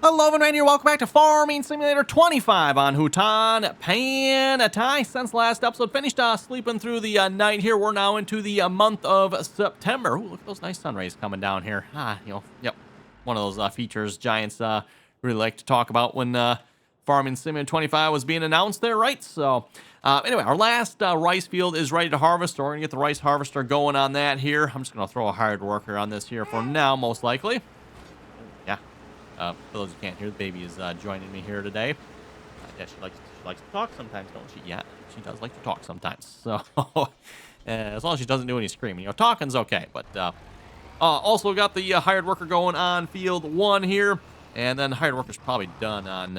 Hello and Randy, welcome back to Farming Simulator 25 on Hutan Pantai. Since last episode finished sleeping through the night here, we're now into the month of September. Ooh, look at those nice sun rays coming down here. Yep, one of those features Giants really like to talk about when Farming Simulator 25 was being announced there, right? So, anyway, our last rice field is ready to harvest, so we're going to get the rice harvester going on that here. I'm just going to throw a hired worker on this here for now, most likely. Yeah. For those who can't hear, the baby is joining me here today. Yeah, she likes to talk sometimes, don't she? Yeah, she does like to talk sometimes. So, as long as she doesn't do any screaming. You know, talking's okay. But also got the hired worker going on field 1 here. And then the hired worker's probably done on...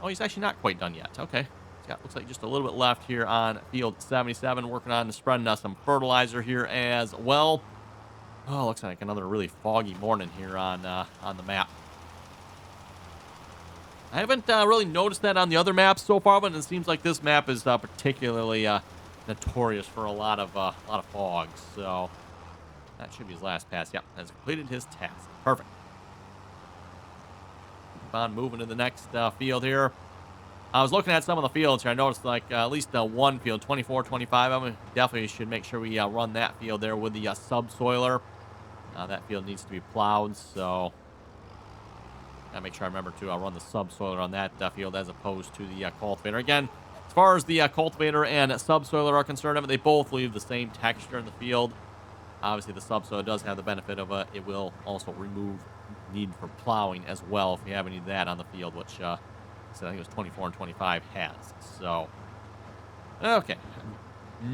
oh, he's actually not quite done yet. Okay. He's got, looks like just a little bit left here on field 77. Working on spreading some fertilizer here as well. Oh, looks like another really foggy morning here on the map. I haven't really noticed that on the other maps so far, but it seems like this map is particularly notorious for a lot of fog. So that should be his last pass. Yep, has completed his task. Perfect. Keep on moving to the next field here. I was looking at some of the fields here. I noticed like at least one field, 24, 25. I mean, definitely should make sure we run that field there with the subsoiler. That field needs to be plowed, so... Gotta make sure I remember to run the subsoiler on that field as opposed to the cultivator. Again, as far as the cultivator and subsoiler are concerned, I mean, they both leave the same texture in the field. Obviously, the subsoiler does have the benefit of it will also remove need for plowing as well if you have any of that on the field, which so I think it was 24 and 25 has. So, okay.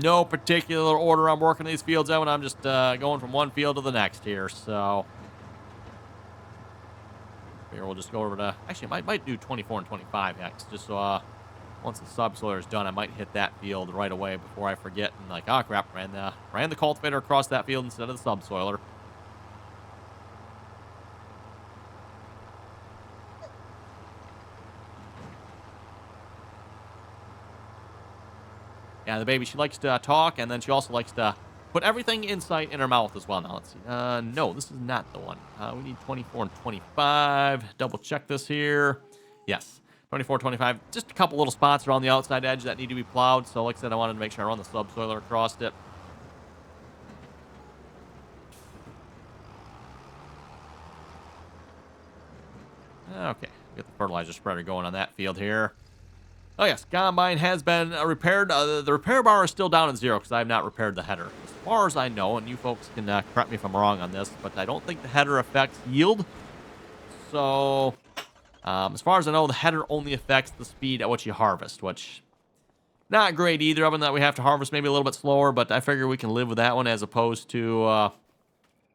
No particular order I'm working these fields out, and I'm just going from one field to the next here, so... Here, we'll just go over to... Actually, I might do 24 and 25 next, just so once the subsoiler is done, I might hit that field right away before I forget. And like, oh crap, ran the cultivator across that field instead of the subsoiler. Yeah, the baby, she likes to talk, and then she also likes to put everything in sight in her mouth as well. Now, let's see. No, this is not the one. We need 24 and 25. Double check this here. Yes, 24, 25. Just a couple little spots around the outside edge that need to be plowed. So, like I said, I wanted to make sure I run the subsoiler across it. Okay, get the fertilizer spreader going on that field here. Oh, yes, combine has been repaired. The repair bar is still down at 0 because I have not repaired the header. As far as I know, and you folks can correct me if I'm wrong on this, but I don't think the header affects yield. So, as far as I know, the header only affects the speed at which you harvest, which not great either, other than that we have to harvest maybe a little bit slower, but I figure we can live with that one as opposed to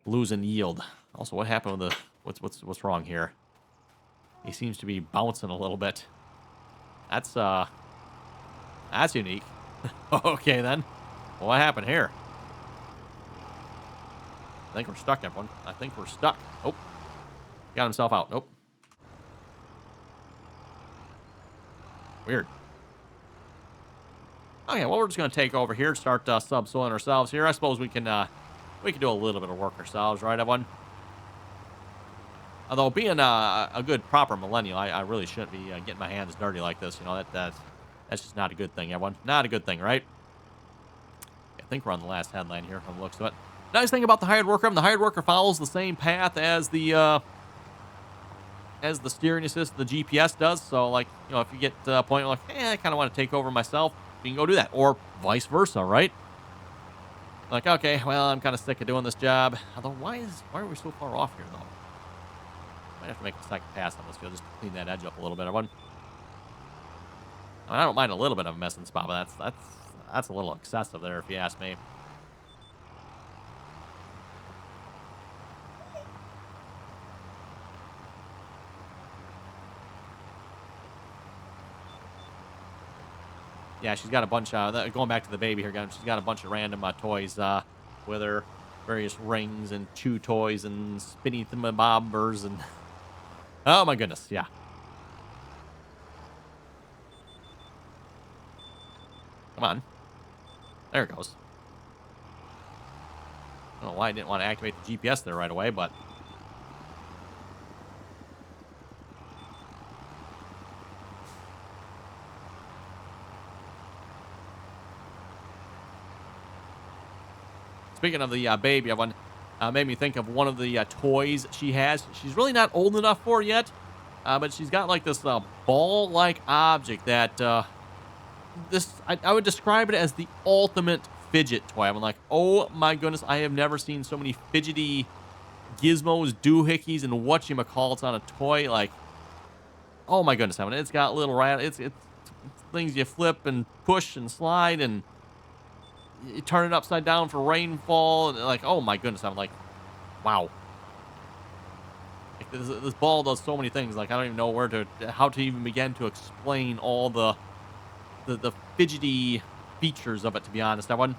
losing yield. Also, what happened with the... What's wrong here? He seems to be bouncing a little bit. That's unique. Okay, then. Well, what happened here? I think we're stuck, everyone. I think we're stuck. Oh. Got himself out. Nope. Weird. Okay, well, we're just going to take over here, start subsoiling ourselves here. I suppose we can do a little bit of work ourselves, right, everyone? Although, being a good, proper millennial, I really shouldn't be getting my hands dirty like this. You know, that's just not a good thing, everyone. Not a good thing, right? I think we're on the last headline here from the looks of it. Nice thing about the hired worker, the hired worker follows the same path as the steering assist, the GPS does. So, like, you know, if you get to a point where, like, I kind of want to take over myself, you can go do that. Or vice versa, right? Like, okay, well, I'm kind of sick of doing this job. Although, why are we so far off here, though? Might have to make a second pass on this field just to clean that edge up a little bit. I don't mind a little bit of a messing spot, but that's a little excessive there, if you ask me. Yeah, she's got a bunch of... going back to the baby here again, she's got a bunch of random toys with her. Various rings and chew toys and spinny thingamabobbers and... Oh, my goodness, yeah. Come on. There it goes. I don't know why I didn't want to activate the GPS there right away, but... Speaking of the baby, everyone, made me think of one of the toys she has. She's really not old enough for it yet, but she's got like this ball-like object that I would describe it as the ultimate fidget toy. I'm like, oh my goodness, I have never seen so many fidgety gizmos, doohickeys, and whatchamacallits on a toy. Like, oh my goodness, I mean, it's got little it's things you flip and push and slide, and you turn it upside down for rainfall, and like, oh my goodness, I'm like, wow. Like, this ball does so many things. Like, I don't even know how to even begin to explain all the fidgety features of it, to be honest. Like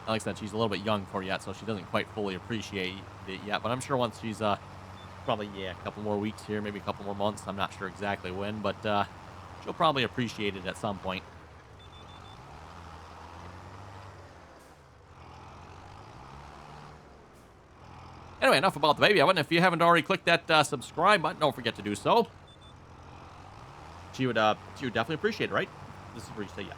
I said, she's a little bit young for it yet, so she doesn't quite fully appreciate it yet. But I'm sure once she's probably, a couple more weeks here, maybe a couple more months. I'm not sure exactly when, but she'll probably appreciate it at some point. Anyway, enough about the baby oven. If you haven't already clicked that subscribe button, don't forget to do so. She would definitely appreciate it, right? This is where you say yes.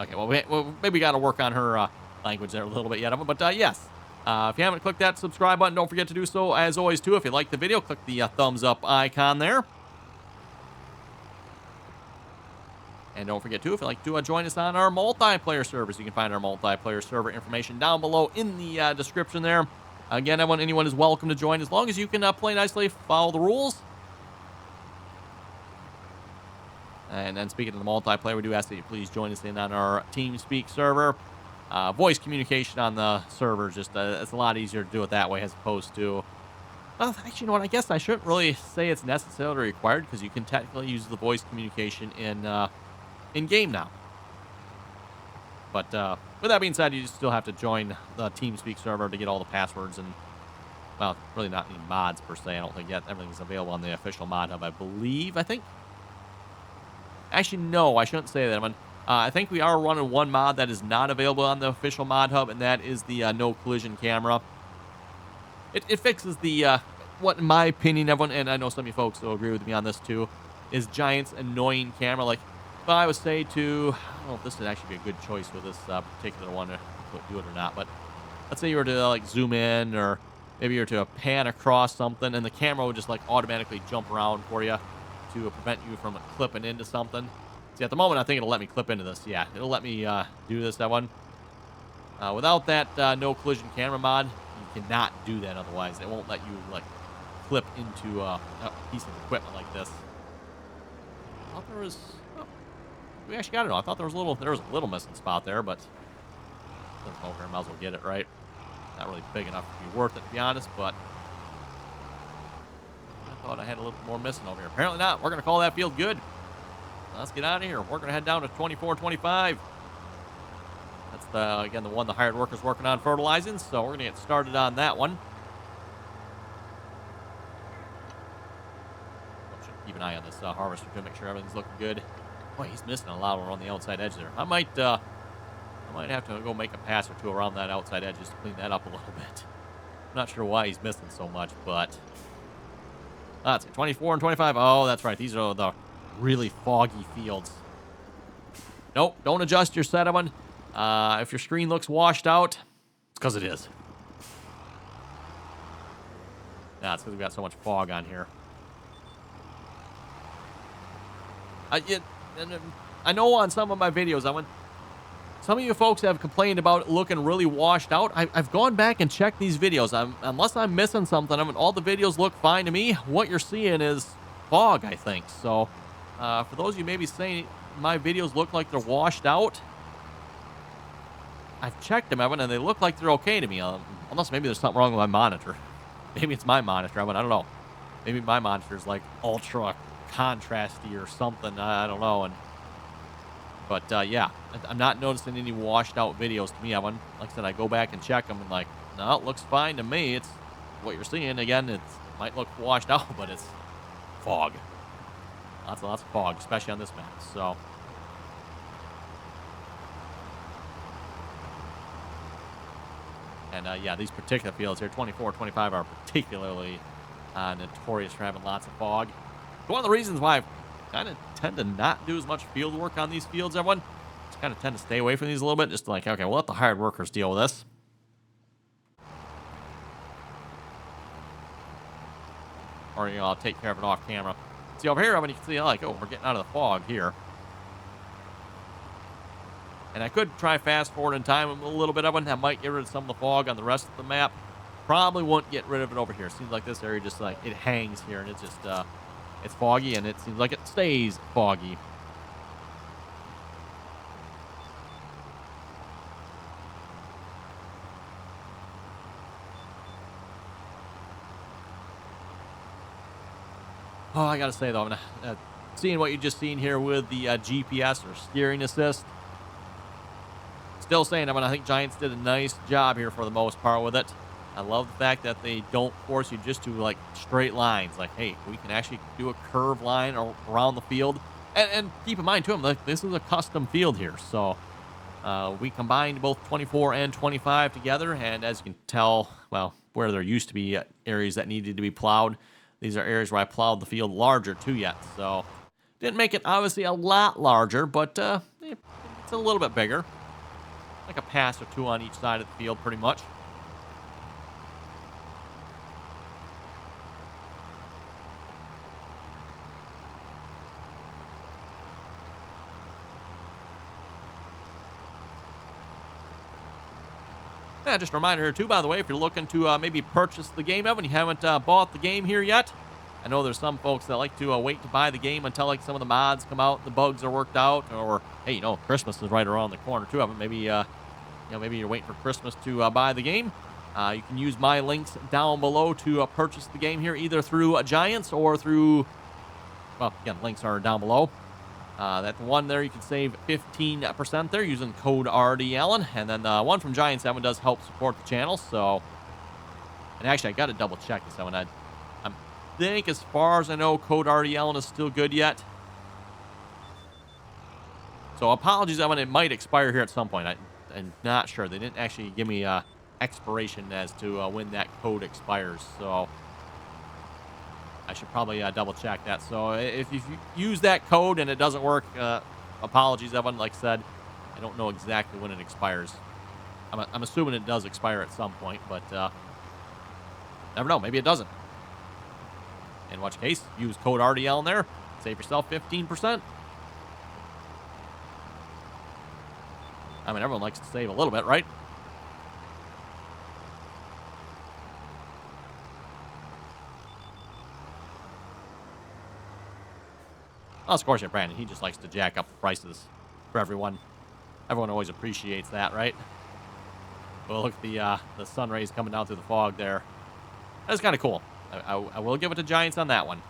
Okay, well, maybe we got to work on her language there a little bit yet, but yes. If you haven't clicked that subscribe button, don't forget to do so. As always, too, if you like the video, click the thumbs up icon there. And don't forget, too, if you'd like to join us on our multiplayer servers, you can find our multiplayer server information down below in the description there. Again, anyone is welcome to join as long as you can play nicely, follow the rules. And then speaking of the multiplayer, we do ask that you please join us in on our Teampseak server. Voice communication on the server, just it's a lot easier to do it that way as opposed to... Well, actually, you know what? I guess I shouldn't really say it's necessarily required because you can technically use the voice communication in game now. But with that being said, you still have to join the Teampseak server to get all the passwords and, well, really not any mods per se. I don't think yet everything's available on the official mod hub, I think. Actually, no, I shouldn't say that. I think we are running one mod that is not available on the official mod hub, and that is the no collision camera. It fixes the, what in my opinion, everyone, and I know some of you folks will agree with me on this too, is Giant's annoying camera. Like, if I would say to, I don't know if this would actually be a good choice with this particular one to do it or not, but let's say you were to like zoom in, or maybe you were to pan across something, and the camera would just like automatically jump around for you to prevent you from clipping into something. See, at the moment, I think it'll let me clip into this. Yeah, it'll let me do this, that one. Without that no collision camera mod, you cannot do that otherwise. It won't let you, like, clip into a piece of equipment like this. I thought there was... Oh, we actually got it all. I thought there was a little missing spot there, but... Doesn't over here. Might as well get it, right? Not really big enough to be worth it, to be honest, but... I thought I had a little more missing over here. Apparently not. We're going to call that field good. Let's get out of here. We're going to head down to 24-25. That's, again, the one the hired worker's working on fertilizing, so we're going to get started on that one. Should keep an eye on this harvester to make sure everything's looking good. Boy, he's missing a lot around the outside edge there. I might have to go make a pass or two around that outside edge just to clean that up a little bit. I'm not sure why he's missing so much, but... Let's see, 24 and 25. Oh, that's right. These are the really foggy fields. Nope, don't adjust your settlement. If your screen looks washed out, it's because it is. Nah, it's because we've got so much fog on here. I know on some of my videos, some of you folks have complained about it looking really washed out. I've gone back and checked these videos. Unless I'm missing something, all the videos look fine to me. What you're seeing is fog, I think. So, for those of you maybe saying my videos look like they're washed out, I've checked them, Evan, and they look like they're okay to me. Unless maybe there's something wrong with my monitor. Maybe it's my monitor, Evan. I don't know. Maybe my monitor's like ultra contrasty or something. I don't know. But yeah, I'm not noticing any washed out videos to me, Evan. Like I said, I go back and check them and like, no, it looks fine to me. It's what you're seeing. Again, it might look washed out, but it's fog. Lots of fog, especially on this map. So, and yeah, these particular fields here, 24, 25, are particularly notorious for having lots of fog. One of the reasons why I kind of tend to not do as much field work on these fields, everyone, it's kind of tend to stay away from these a little bit. Just like, okay, we'll let the hired workers deal with this. Or, you know, I'll take care of it off camera. See, over here, I mean, you can see, like, oh, we're getting out of the fog here. And I could try fast forward in time a little bit of it. I might get rid of some of the fog on the rest of the map. Probably won't get rid of it over here. Seems like this area just, like, it hangs here, and it's just, it's foggy, and it seems like it stays foggy. Oh, I gotta say, though, I'm seeing what you just seen here with the GPS or steering assist. Still saying, I think Giants did a nice job here for the most part with it. I love the fact that they don't force you just to, like, straight lines. Like, hey, we can actually do a curved line around the field. And keep in mind, too, like, this is a custom field here. So we combined both 24 and 25 together. And as you can tell, well, where there used to be areas that needed to be plowed, these are areas where I plowed the field larger, too, yet. So didn't make it, obviously, a lot larger, but it's a little bit bigger. Like a pass or two on each side of the field, pretty much. Yeah, just a reminder here, too, by the way, if you're looking to maybe purchase the game, Evan, you haven't bought the game here yet. I know there's some folks that like to wait to buy the game until, like, some of the mods come out, the bugs are worked out, or, hey, you know, Christmas is right around the corner, too, Evan. Maybe, you know, maybe you're waiting for Christmas to buy the game. You can use my links down below to purchase the game here, either through Giants or through, well, again, links are down below. That one there, you can save 15% there using code RDAllen. And then the one from Giants, that one does help support the channel. So, and actually, I got to double check this one. I think, as far as I know, code RDAllen is still good yet. So apologies, Evan, it might expire here at some point. I'm not sure. They didn't actually give me expiration as to when that code expires. So I should probably double check that. So if you use that code and it doesn't work, apologies, Evan. Like I said, I don't know exactly when it expires. I'm assuming it does expire at some point, but never know. Maybe it doesn't. In which case, use code RDL in there. Save yourself 15%. I mean, everyone likes to save a little bit, right? Well, of course, yeah, Brandon. He just likes to jack up the prices for everyone. Everyone always appreciates that, right? Well, look at the sun rays coming down through the fog there. That's kind of cool. I will give it to Giants on that one.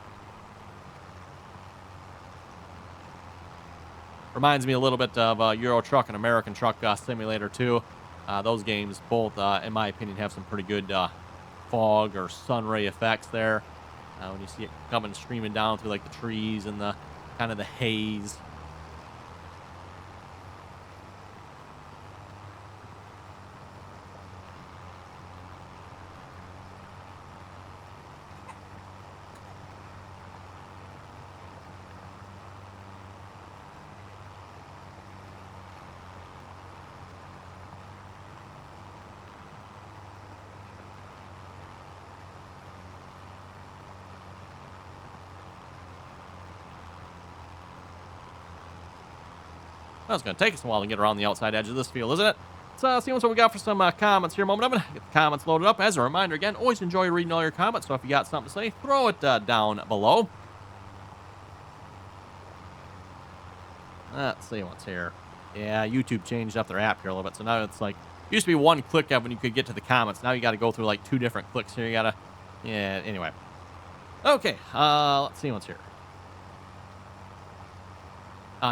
Reminds me a little bit of Euro Truck and American Truck Simulator 2. Those games both, in my opinion, have some pretty good fog or sun ray effects there. When you see it coming streaming down through, like, the trees and the kind of the haze. Well, it's going to take us a while to get around the outside edge of this field, isn't it? Let's see what we got for some comments here a moment. I'm going to get the comments loaded up. As a reminder, again, always enjoy reading all your comments, so if you got something to say, throw it down below. Let's see what's here. Yeah, YouTube changed up their app here a little bit, so now it's like, used to be one click when you could get to the comments. Now you got to go through, like, 2 different clicks here. You got to, yeah, anyway. Okay, let's see what's here.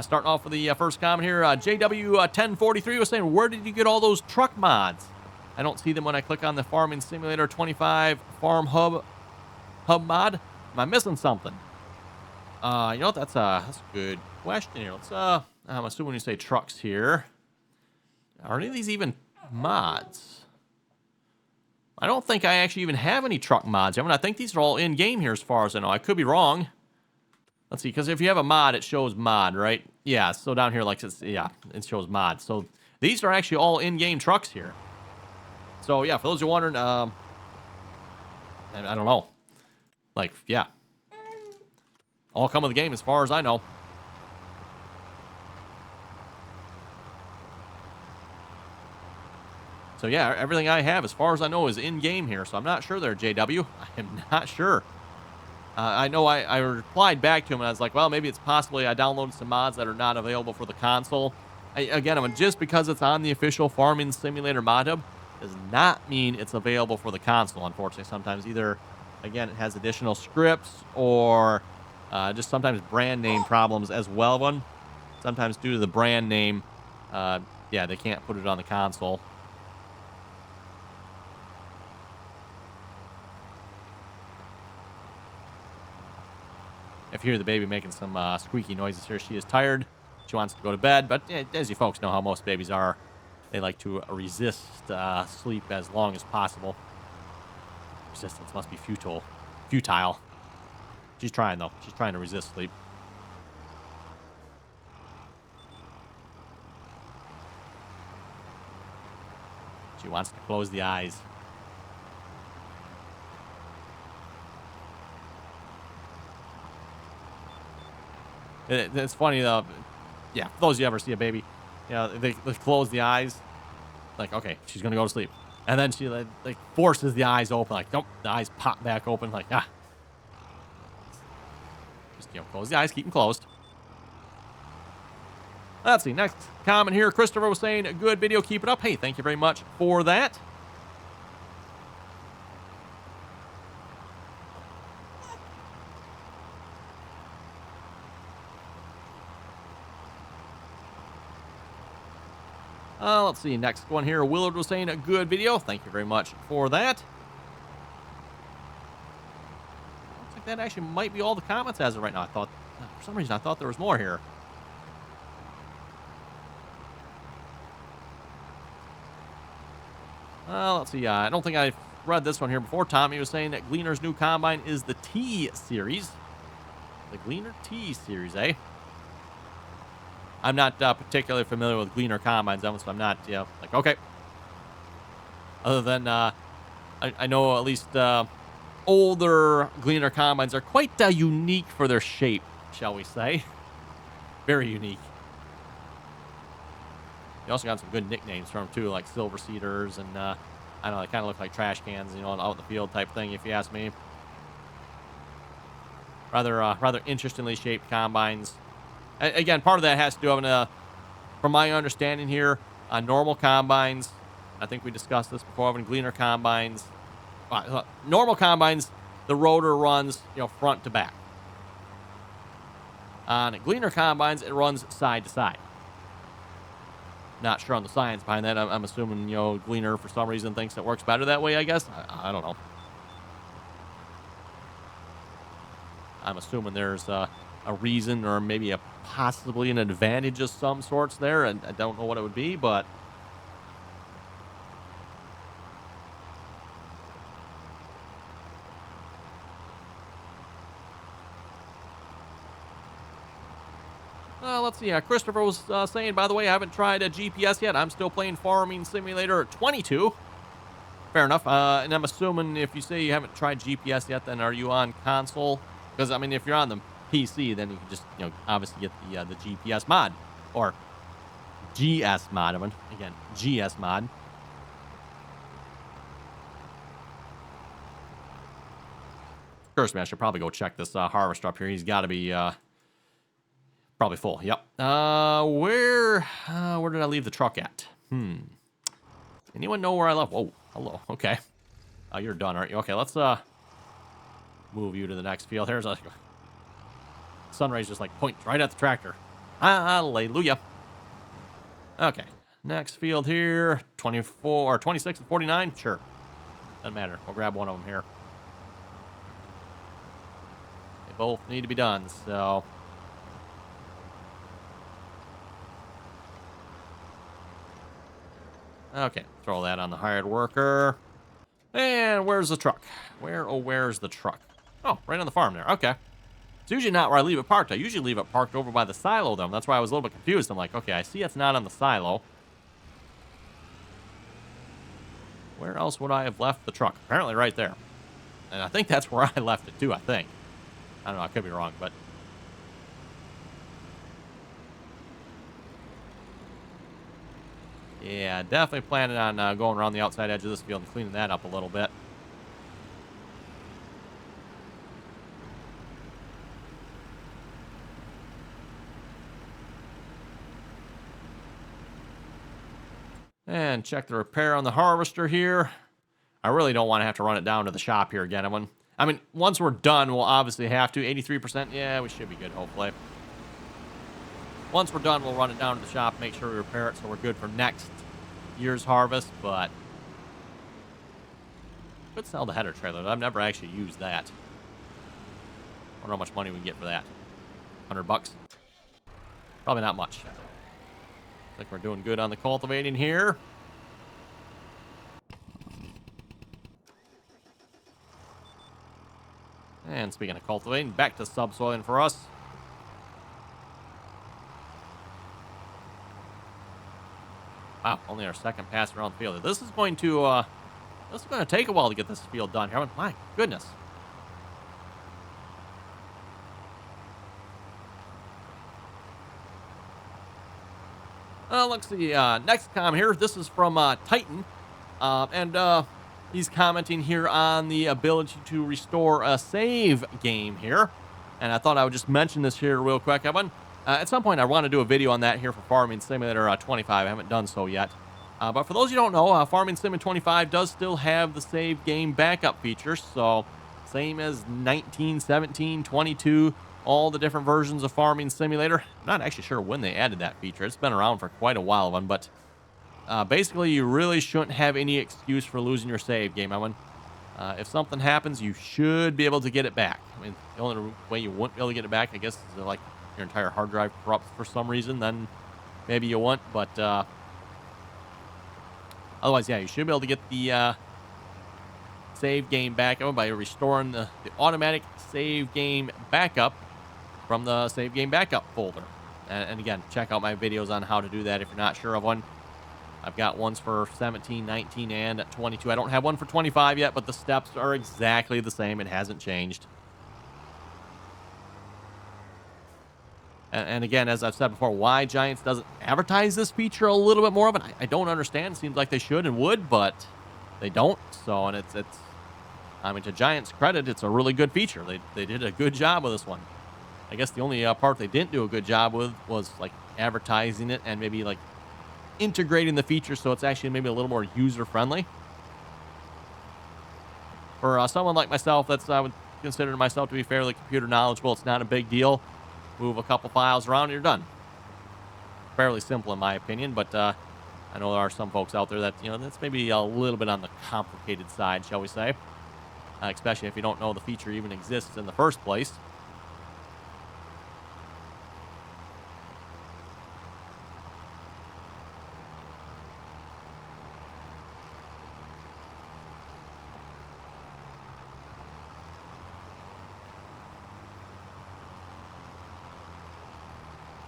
Starting off with the first comment here, JW1043 was saying, where did you get all those truck mods? I don't see them when I click on the Farming Simulator 25 Farm Hub mod. Am I missing something? You know what? That's a good question here. Let's, I'm assuming when you say trucks here, are any of these even mods? I don't think I actually even have any truck mods. I mean, I think these are all in-game here as far as I know. I could be wrong. Let's see, because if you have a mod, it shows mod, right? Yeah, so down here, like, yeah, it shows mods. So these are actually all in-game trucks here. So, yeah, for those who are wondering, I don't know. Like, yeah. All come with the game as far as I know. So, yeah, everything I have, as far as I know, is in-game here. So I'm not sure there, JW. I am not sure. I know I replied back to him, and I was like, well, maybe it's possibly I downloaded some mods that are not available for the console. Again, I mean, just because it's on the official Farming Simulator mod hub does not mean it's available for the console, unfortunately. Sometimes either, again, it has additional scripts or just sometimes brand name problems as well. Sometimes due to the brand name, yeah, they can't put it on the console. If you hear the baby making some squeaky noises here, she is tired. She wants to go to bed, but as you folks know how most babies are, they like to resist sleep as long as possible. Resistance must be futile. She's trying, though. She's trying to resist sleep. She wants to close the eyes. It's funny, though. Yeah, for those of you ever see a baby, you know, they close the eyes. Like, okay, she's going to go to sleep. And then she, like, forces the eyes open. Like, nope, the eyes pop back open. Like, ah. Just, you know, close the eyes, keep them closed. Let's see, next comment here. Christopher was saying, good video, keep it up. Hey, thank you very much for that. Let's see, next one here. Willard was saying a good video. Thank you very much for that. Looks like that actually might be all the comments as of right now. For some reason, I thought there was more here. Let's see. I don't think I've read this one here before. Tommy was saying that Gleaner's new combine is the T series. The Gleaner T series, eh? I'm not particularly familiar with Gleaner combines, so I'm not, you know, like, okay. Other than, I know at least older Gleaner combines are quite unique for their shape, shall we say. Very unique. You also got some good nicknames from them, too, like Silver Cedars and, I don't know, they kind of look like trash cans, you know, out in the field type thing, if you ask me. Rather interestingly shaped combines. Again, part of that has to do with, from my understanding here, normal combines. I think we discussed this before. Having Gleaner combines, normal combines, the rotor runs, you know, front to back. On Gleaner combines, it runs side to side. Not sure on the science behind that. I'm assuming, you know, Gleaner for some reason thinks it works better that way. I guess I don't know. I'm assuming there's a reason or maybe possibly an advantage of some sorts there, and I don't know what it would be, but let's see. Christopher was saying, by the way, I haven't tried a GPS yet. I'm still playing Farming Simulator 22. Fair enough. And I'm assuming if you say you haven't tried GPS yet, then are you on console? Because, I mean, if you're on the PC, then you can just, you know, obviously get the GPS mod. Or GS mod. I mean, again, GS mod. Of course, man, I should probably go check this harvester up here. He's got to be probably full. Yep. Where did I leave the truck at? Anyone know where I left? Whoa, hello. Okay. You're done, aren't you? Okay, let's move you to the next field. Here's a sun rays just like points right at the tractor. Hallelujah. Okay, next field here. 24 or 26 and 49. Sure, doesn't matter. We'll grab one of them here. They both need to be done. So. Okay, throw that on the hired worker. And where's the truck? Where's the truck? Oh, right on the farm there. Okay. It's usually not where I leave it parked. I usually leave it parked over by the silo, though. That's why I was a little bit confused. I'm like, okay, I see it's not on the silo. Where else would I have left the truck? Apparently right there. And I think that's where I left it, too, I think. I don't know. I could be wrong, but... yeah, definitely planning on going around the outside edge of this field and cleaning that up a little bit. And check the repair on the harvester here. I really don't want to have to run it down to the shop here again. I mean, once we're done, we'll obviously have to. 83%, yeah, we should be good, hopefully. Once we're done, we'll run it down to the shop, make sure we repair it so we're good for next year's harvest, but could sell the header trailer. I've never actually used that. Wonder how much money we can get for that. 100 bucks? Probably not much. I think we're doing good on the cultivating here. And speaking of cultivating, back to subsoiling for us. Wow, only our second pass around the field. This is going to take a while to get this field done here. My goodness. Let's see. Next comment here. This is from Titan, and he's commenting here on the ability to restore a save game here. And I thought I would just mention this here real quick, Evan. At some point, I want to do a video on that here for Farming Simulator 25. I haven't done so yet. But for those you don't know, Farming Sim 25 does still have the save game backup feature. So same as 19, 17, 22, all the different versions of Farming Simulator. I'm not actually sure when they added that feature. It's been around for quite a while, Evan. But basically, you really shouldn't have any excuse for losing your save game, Evan. If something happens, you should be able to get it back. I mean, the only way you wouldn't be able to get it back, I guess, is like your entire hard drive corrupts for some reason, then maybe you won't. But otherwise, yeah, you should be able to get the save game back by restoring the automatic save game backup from the save game backup folder. And again, check out my videos on how to do that if you're not sure of one. I've got ones for 17, 19, and 22. I don't have one for 25 yet, but the steps are exactly the same. It hasn't changed. And again, as I've said before, why Giants doesn't advertise this feature a little bit more of it, I don't understand. It seems like they should and would, but they don't. So, and it's I mean, to Giants' credit, it's a really good feature. They did a good job with this one. I guess the only part they didn't do a good job with was like advertising it and maybe like integrating the feature so it's actually maybe a little more user-friendly. For someone like myself, I would consider myself to be fairly computer knowledgeable. It's not a big deal. Move a couple files around and you're done. Fairly simple in my opinion, but I know there are some folks out there that, that's maybe a little bit on the complicated side, shall we say. Especially if you don't know the feature even exists in the first place.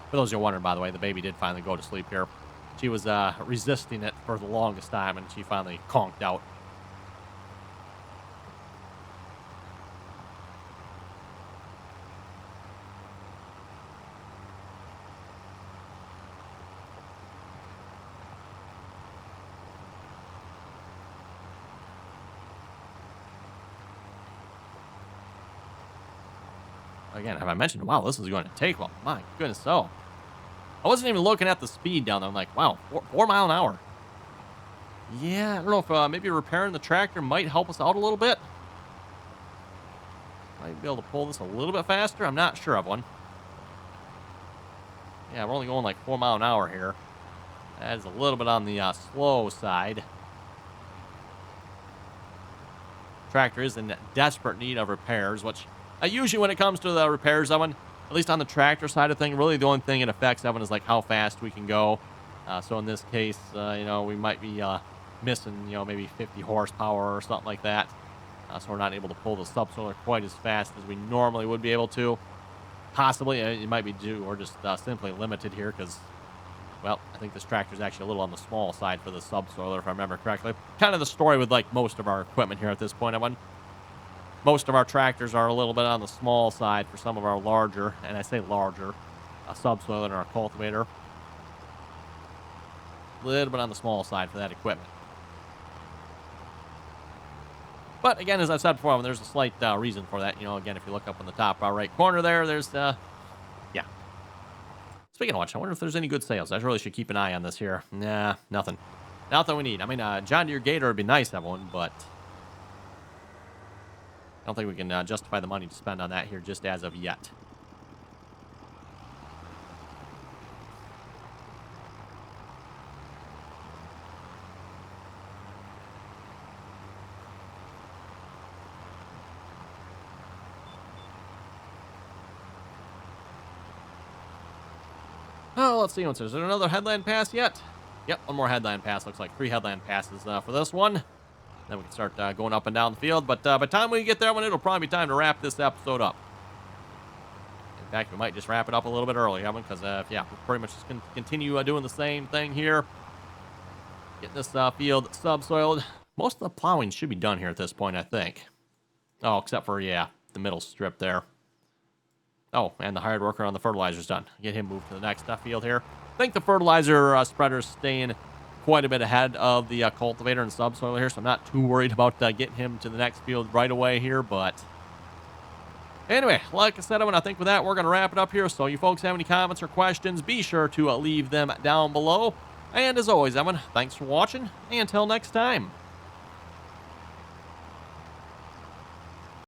For those who are wondering, by the way, the baby did finally go to sleep here. She was resisting it for the longest time, and she finally conked out. Again, have I mentioned, wow, this is going to take, well, my goodness, so. I wasn't even looking at the speed down there. I'm like, wow, 4 mile an hour. Yeah, I don't know if maybe repairing the tractor might help us out a little bit. Might be able to pull this a little bit faster. I'm not sure of one. Yeah, we're only going like 4 mile an hour here. That is a little bit on the slow side. Tractor is in desperate need of repairs, which usually when it comes to the repairs of one, at least on the tractor side of thing, really the only thing it affects, Evan, is like how fast we can go. So in this case, we might be missing, maybe 50 horsepower or something like that. So we're not able to pull the subsoiler quite as fast as we normally would be able to. Possibly, it might be due or just simply limited here because, well, I think this tractor is actually a little on the small side for the subsoiler, if I remember correctly. Kind of the story with, like, most of our equipment here at this point. Most of our tractors are a little bit on the small side for some of our larger, and I say larger, a subsoiler and our cultivator. A little bit on the small side for that equipment. But again, as I've said before, there's a slight reason for that. You know, again, if you look up in the top right corner there, there's yeah. Speaking of which, I wonder if there's any good sales. I really should keep an eye on this here. Nah, nothing. Nothing we need. I mean, John Deere Gator would be nice to have one, but I don't think we can justify the money to spend on that here just as of yet. Oh, let's see. Is there another headland pass yet? Yep, one more headland pass. Looks like 3 headland passes for this one. Then we can start going up and down the field. But by the time we get that one, it'll probably be time to wrap this episode up. In fact, we might just wrap it up a little bit early, because, yeah, we're pretty much just going to continue doing the same thing here. Getting this field subsoiled. Most of the plowing should be done here at this point, I think. Oh, except for, yeah, the middle strip there. Oh, and the hired worker on the fertilizer's done. Get him moved to the next field here. I think the fertilizer spreader's staying quite a bit ahead of the cultivator and subsoiler here, so I'm not too worried about getting him to the next field right away here, but anyway, like I said, I think with that, we're going to wrap it up here. So you folks have any comments or questions, be sure to leave them down below. And as always, Evan, thanks for watching, and until next time.